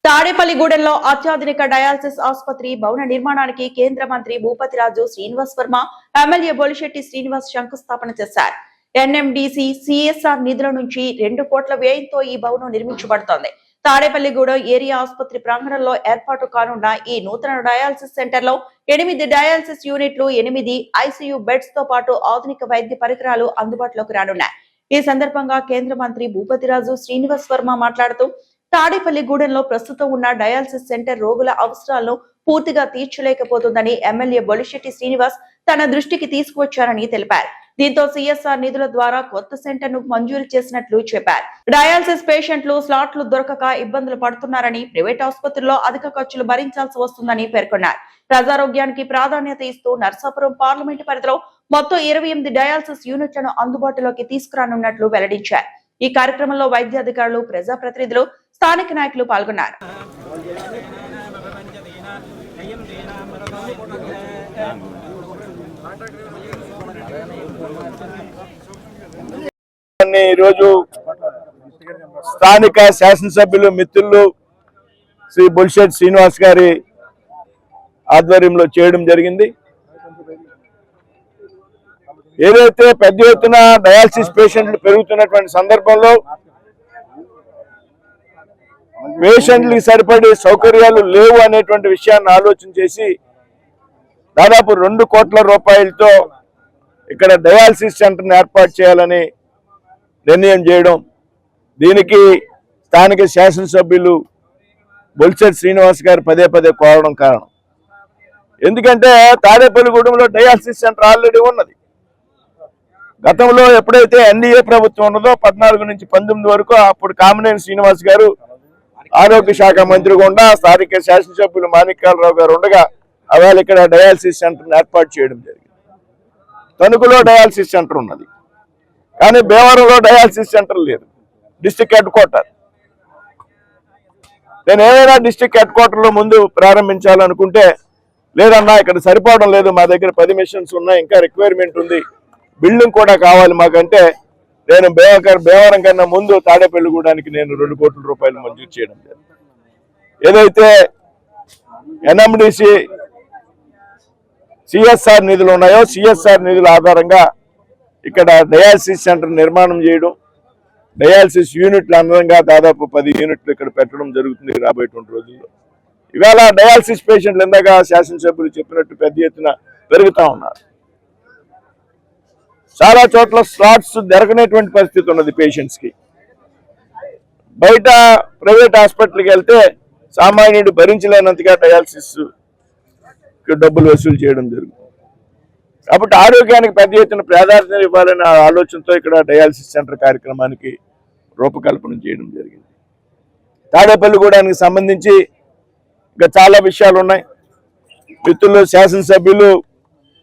తాడేపల్లిగూడెంలో అత్యాధునిక డయాలసిస్ ఆసుపత్రి భవన నిర్మాణానికి కేంద్ర మంత్రి భూపతిరాజు శ్రీనివాస్ వర్మ ఎమ్మెల్యే బొలిశెట్టి శ్రీనివాస్ శంకుస్థాపన చేశారు. ఎన్ఎండిసి సిఎస్ఆర్ నిధుల నుంచి 2 కోట్ల వ్యయంతో ఈ భవనం నిర్మించబడుతోంది. తాడేపల్లిగూడెం ఏరియా ఆసుపత్రి ప్రాంగణంలో ఏర్పాటు కానున్న ఈ నూతన డయాలసిస్ సెంటర్ లో 8 డయాలసిస్ యూనిట్లు, 8 ఐసీయూ బెడ్స్ తో పాటు ఆధునిక వైద్య పరికరాలు అందుబాటులోకి రానున్నాయి. ఈ సందర్భంగా కేంద్ర మంత్రి భూపతిరాజు శ్రీనివాస్ వర్మ మాట్లాడుతూ తాడేపల్లిగూడెంలో ప్రస్తుతం ఉన్న డయాలసిస్ సెంటర్ రోగుల అవసరాలను పూర్తిగా తీర్చలేకపోతుందని ఎమ్మెల్యే బొలిశెట్టి శ్రీనివాస్ తన దృష్టికి తీసుకువచ్చారని తెలిపారు. దీంతో సిఎస్ఆర్ నిధుల ద్వారా కొత్త సెంటర్ ను మంజూరు చేసినట్లు చెప్పారు. డయాలసిస్ పేషెంట్లు స్లాట్లు దొరకక ఇబ్బందులు పడుతున్నారని, ప్రైవేట్ ఆసుపత్రుల్లో అధిక ఖర్చులు భరించాల్సి వస్తుందని పేర్కొన్నారు. ప్రజారోగ్యానికి ప్రాధాన్యత ఇస్తూ నర్సాపురం పార్లమెంటు పరిధిలో మొత్తం 28 డయాలసిస్ యూనిట్లను అందుబాటులోకి తీసుకురానున్నట్లు వెల్లడించారు. ఈ కార్యక్రమంలో వైద్య అధికారులు, ప్రజాప్రతినిధులు, స్థానిక నాయకులు పాల్గొన్నారు. ఈరోజు స్థానిక శాసనసభ్యులు మిత్రులు శ్రీ బొలిశెట్టి శ్రీనివాస్ గారి ఆధ్వర్యంలో చేయడం జరిగింది. ఏదైతే పెద్ద ఎత్తున డయాలసిస్ పేషెంట్లు పెరుగుతున్నటువంటి సందర్భంలో పేషెంట్లకి సరిపడే సౌకర్యాలు లేవు అనేటువంటి విషయాన్ని ఆలోచన చేసి దాదాపు 2 కోట్ల రూపాయలతో ఇక్కడ డయాలసిస్ సెంటర్ని ఏర్పాటు చేయాలని నిర్ణయం చేయడం, దీనికి స్థానిక శాసనసభ్యులు బొలిశెట్టి శ్రీనివాస్ గారు పదే కోరడం కారణం. ఎందుకంటే తాడేపల్లిగూడెంలో డయాలసిస్ సెంటర్ ఆల్రెడీ ఉన్నది. గతంలో ఎప్పుడైతే ఎన్డీఏ ప్రభుత్వం ఉన్నదో 14 నుంచి 19 వరకు అప్పుడు కామినేని శ్రీనివాస్ గారు ఆరోగ్య శాఖ మంత్రిగా ఉండా స్థానిక శాసనసభ్యులు మాణిక్యాలరావు గారు ఉండగా అవాళ ఇక్కడ డయాలసిస్ సెంటర్ని ఏర్పాటు చేయడం జరిగింది. తణుకులో డయాలసిస్ సెంటర్ ఉన్నది, కానీ భీమవరంలో డయాలసిస్ సెంటర్ లేదు. డిస్ట్రిక్ట్ హెడ్ క్వార్టర్, నేను ఏదైనా డిస్ట్రిక్ట్ హెడ్ క్వార్టర్లో ముందు ప్రారంభించాలనుకుంటే లేదన్నా ఇక్కడ సరిపోవడం లేదు, మా దగ్గర 10 మిషన్స్ ఉన్నాయి, ఇంకా రిక్వైర్మెంట్ ఉంది, బిల్డింగ్ కూడా కావాలి మాకంటే నేను భీమవరం కన్నా ముందు తాడేపల్లిగూడానికి నేను 2 కోట్ల రూపాయలు మంజూరు చేయడం జరిగింది. ఏదైతే ఎన్ఎండిసి సిఎస్ఆర్ నిధులు ఉన్నాయో సిఎస్ఆర్ నిధుల ఆధారంగా ఇక్కడ డయాలసిస్ సెంటర్ నిర్మాణం చేయడం, డయాలసిస్ యూనిట్లు అందంగా దాదాపు 10 యూనిట్లు ఇక్కడ పెట్టడం జరుగుతుంది రాబోయేటువంటి రోజుల్లో. ఇవాళ డయాలసిస్ పేషెంట్లు ఇందాక శాసనసభ్యులు చెప్పినట్టు పెద్ద ఎత్తున పెరుగుతూ ఉన్నారు. చాలా చోట్ల స్లాట్స్ దొరకనేటువంటి పరిస్థితి ఉన్నది పేషెంట్స్కి. బయట ప్రైవేట్ హాస్పిటల్కి వెళ్తే సామాన్యుడు భరించలేనంతగా డయాలసిస్ డబ్బులు వసూలు చేయడం జరుగుతుంది. కాబట్టి ఆరోగ్యానికి పెద్ద ఎత్తున ప్రాధాన్యత ఇవ్వాలనే ఆలోచనతో ఇక్కడ డయాలసిస్ సెంటర్ కార్యక్రమానికి రూపకల్పన చేయడం జరిగింది. తాడేపల్లిగూడానికి సంబంధించి ఇంకా చాలా విషయాలు ఉన్నాయి. మిత్రులు శాసనసభ్యులు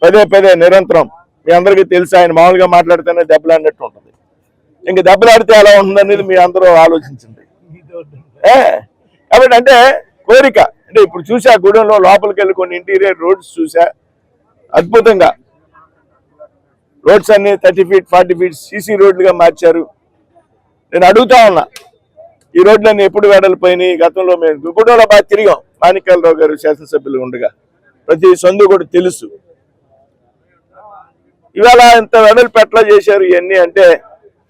పదే నిరంతరం మీ అందరికీ తెలుసు, ఆయన మామూలుగా మాట్లాడితేనే దెబ్బలాడినట్టు ఉంటుంది. ఇంక దెబ్బలాడితే ఎలా ఉంటుందనేది మీ అందరూ ఆలోచించండి. కాబట్టి అంటే కోరిక అంటే ఇప్పుడు చూసా గూడెంలో లోపలికి వెళ్ళి కొన్ని ఇంటీరియర్ రోడ్స్ చూసా, అద్భుతంగా రోడ్స్ అన్ని 30 ఫీట్ 40 ఫీట్ సీసీ రోడ్లుగా మార్చారు. నేను అడుగుతా ఉన్నా, ఈ రోడ్లన్నీ ఎప్పుడు వెడలిపోయినాయి? గతంలో మేము గూడెంలో బాగా తిరిగాం, మాణిక్యాలరావు గారు శాసనసభ్యులు ఉండగా ప్రతి సందు కూడా తెలుసు. ఇవాళ ఇంత వెడల్పు ఎట్లా చేశారు ఇవన్నీ అంటే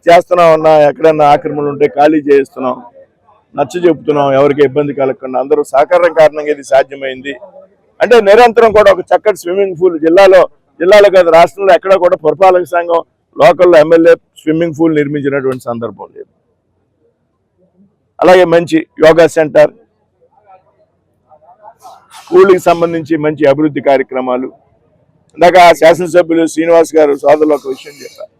చేస్తున్నాం అన్నా, ఎక్కడన్నా ఆక్రమణలు ఉంటే ఖాళీ చేస్తున్నాం, నచ్చ చెబుతున్నాం, ఎవరికి ఇబ్బంది కలగకుండా అందరూ సహకారం కారణంగా ఇది సాధ్యమైంది. అంటే నిరంతరం కూడా ఒక చక్కటి స్విమ్మింగ్ పూల్ జిల్లాలో కాదు రాష్ట్రంలో ఎక్కడ కూడా పురపాలక సంఘం లోకల్లో ఎమ్మెల్యే స్విమ్మింగ్ పూల్ నిర్మించినటువంటి సందర్భం లేదు. అలాగే మంచి యోగా సెంటర్, స్కూల్కి సంబంధించి మంచి అభివృద్ధి కార్యక్రమాలు. ఇందాక శాసనసభ్యులు శ్రీనివాస్ గారు సోదరులు ఒక విషయం చెప్పారు.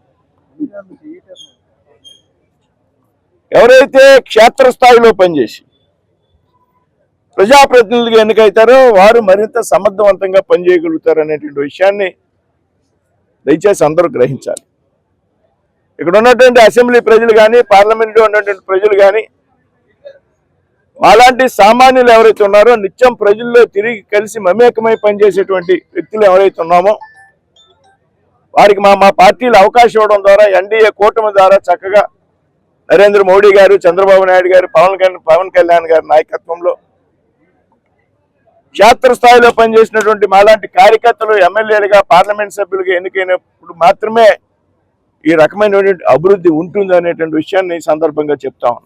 ఎవరైతే క్షేత్రస్థాయిలో పనిచేసి ప్రజాప్రతినిధులుగా ఎన్నికైతారో వారు మరింత సమర్థవంతంగా పనిచేయగలుగుతారు అనేటువంటి విషయాన్ని దయచేసి అందరూ గ్రహించాలి. ఇక్కడ ఉన్నటువంటి అసెంబ్లీ ప్రజలు కానీ, పార్లమెంట్లో ఉన్నటువంటి ప్రజలు కానీ, అలాంటి సామాన్యులు ఎవరైతే ఉన్నారో నిత్యం ప్రజల్లో తిరిగి కలిసి మమేకమై పనిచేసేటువంటి వ్యక్తులు ఎవరైతే ఉన్నామో వారికి మా పార్టీలు అవకాశం ఇవ్వడం ద్వారా ఎన్డీఏ కూటమి ద్వారా చక్కగా నరేంద్ర మోడీ గారు, చంద్రబాబు నాయుడు గారు, పవన్ కళ్యాణ్ గారి నాయకత్వంలో క్షేత్రస్థాయిలో పనిచేసినటువంటి మాలాంటి కార్యకర్తలు ఎమ్మెల్యేలుగా పార్లమెంట్ సభ్యులుగా ఎన్నికైనప్పుడు మాత్రమే ఈ రకమైనటువంటి అభివృద్ధి ఉంటుంది అనేటువంటి విషయాన్ని ఈ సందర్భంగా చెప్తా ఉన్నాను.